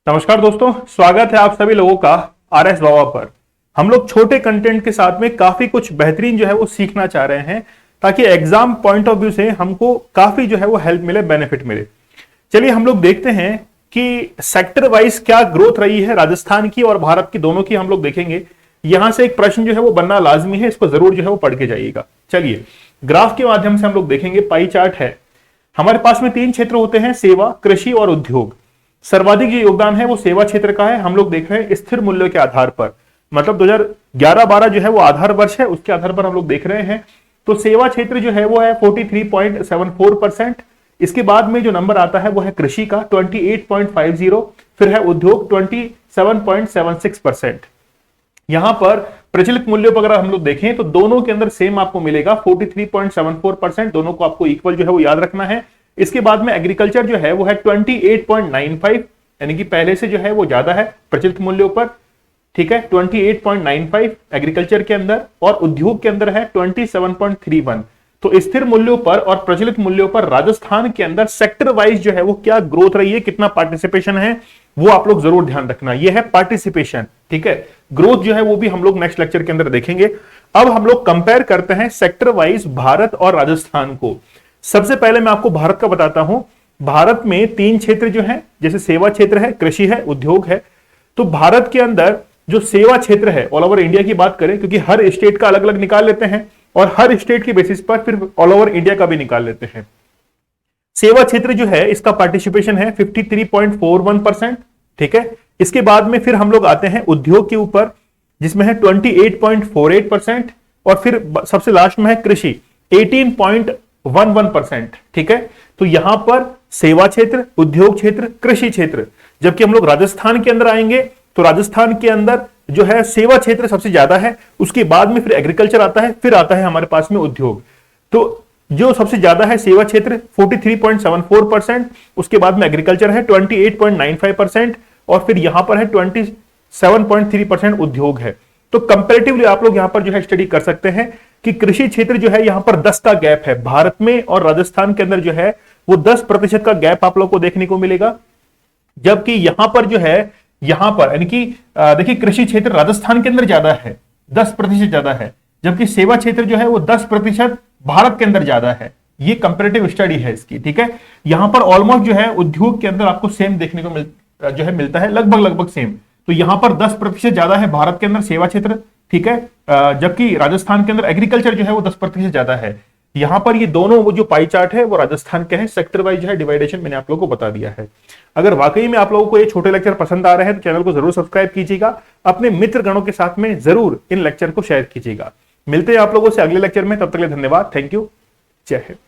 नमस्कार दोस्तों, स्वागत है आप सभी लोगों का आर एस बाबा पर। हम लोग छोटे कंटेंट के साथ में काफी कुछ बेहतरीन जो है वो सीखना चाह रहे हैं ताकि एग्जाम पॉइंट ऑफ व्यू से हमको काफी जो है वो हेल्प मिले, बेनिफिट मिले। चलिए हम लोग देखते हैं कि सेक्टर वाइज क्या ग्रोथ रही है राजस्थान की और भारत की, दोनों की हम लोग देखेंगे। यहां से एक प्रश्न जो है वो बनना लाजमी है, इसको जरूर जो है वो पढ़ के जाइएगा। चलिए ग्राफ के माध्यम से हम लोग देखेंगे। पाई चार्ट है, हमारे पास में 3 क्षेत्र होते हैं, सेवा, कृषि और उद्योग। सर्वाधिक जो योगदान है वो सेवा क्षेत्र का है। हम लोग देख रहे हैं स्थिर मूल्यों के आधार पर, मतलब 2011-12 जो है वो आधार वर्ष है, उसके आधार पर हम लोग देख रहे हैं। तो सेवा क्षेत्र जो है वो है 43.74%। इसके बाद में जो नंबर आता है वो है कृषि का 28.50, फिर है उद्योग 27.76%। यहां पर प्रचलित मूल्यों पर अगर हम लोग देखें तो दोनों के अंदर सेम आपको मिलेगा 43.74%, दोनों को आपको इक्वल जो है वो याद रखना है। इसके बाद में एग्रीकल्चर जो है वो है 28.95, यानी कि पहले से जो है वो ज्यादा है प्रचलित मूल्यों पर, ठीक है। 28.95 एग्रीकल्चर के अंदर, और उद्योग के अंदर है 27.31। तो स्थिर मूल्यों पर और प्रचलित मूल्यों पर राजस्थान के अंदर सेक्टर वाइज जो है वो क्या ग्रोथ रही है, कितना पार्टिसिपेशन है, वो आप लोग जरूर ध्यान रखना। ये है पार्टिसिपेशन, ठीक है। ग्रोथ जो है वो भी हम लोग नेक्स्ट लेक्चर के अंदर देखेंगे। अब हम लोग कंपेयर करते हैं सेक्टर वाइज भारत और राजस्थान को। सबसे पहले मैं आपको भारत का बताता हूं। भारत में 3 क्षेत्र जो हैं, जैसे सेवा क्षेत्र है, कृषि है, उद्योग है। तो भारत के अंदर जो सेवा क्षेत्र है, ऑल ओवर इंडिया की बात करें, क्योंकि हर स्टेट का अलग अलग निकाल लेते हैं और हर स्टेट के बेसिस पर फिर ऑल ओवर इंडिया का भी निकाल लेते हैं। सेवा क्षेत्र जो है इसका पार्टिसिपेशन है 53.41%, ठीक है। इसके बाद में फिर हम लोग आते हैं उद्योग के ऊपर, जिसमें है 28.48%, और फिर सबसे लास्ट में है कृषि 18.11%, ठीक है। तो यहां पर सेवा क्षेत्र, उद्योग क्षेत्र, कृषि क्षेत्र। जबकि हम लोग राजस्थान के अंदर आएंगे तो राजस्थान के अंदर जो है सेवा क्षेत्र सबसे ज्यादा है, उसके बाद में फिर एग्रीकल्चर आता है, फिर आता है हमारे पास में उद्योग। तो जो सबसे ज्यादा है सेवा क्षेत्र 43.74%, उसके बाद में एग्रीकल्चर है 28.95%, और फिर यहां पर है 27.3% उद्योग है। तो कंपैरेटिवली आप लोग यहां पर जो है स्टडी कर सकते हैं कि कृषि क्षेत्र जो है यहां पर 10 का गैप है, भारत में और राजस्थान के अंदर जो है वो 10% का गैप आप लोग को देखने को मिलेगा। जबकि यहां पर जो है, यहां पर यानी कि देखिए कृषि क्षेत्र राजस्थान के अंदर ज्यादा है, 10% ज्यादा है, जबकि सेवा क्षेत्र जो है वो 10% भारत के अंदर ज्यादा है। ये कंपैरेटिव स्टडी है इसकी, ठीक है। यहां पर ऑलमोस्ट जो है उद्योग के अंदर आपको सेम देखने को मिलता है, लगभग सेम। तो यहां पर 10% ज्यादा है भारत के अंदर सेवा क्षेत्र, ठीक है। जबकि राजस्थान के अंदर एग्रीकल्चर जो है वो 10% ज्यादा है। यहां पर ये दोनों वो जो पाई चार्ट है वो राजस्थान के हैं। सेक्टर वाइज जो है डिवाइडेशन मैंने आप लोगों को बता दिया है। अगर वाकई में आप लोगों को ये छोटे लेक्चर पसंद आ रहे हैं तो चैनल को जरूर सब्सक्राइब कीजिएगा, अपने मित्र गणों के साथ में जरूर इन लेक्चर को शेयर कीजिएगा। मिलते हैं आप लोगों से अगले लेक्चर में, तब तक के लिए धन्यवाद, थैंक यू, जय हिंद।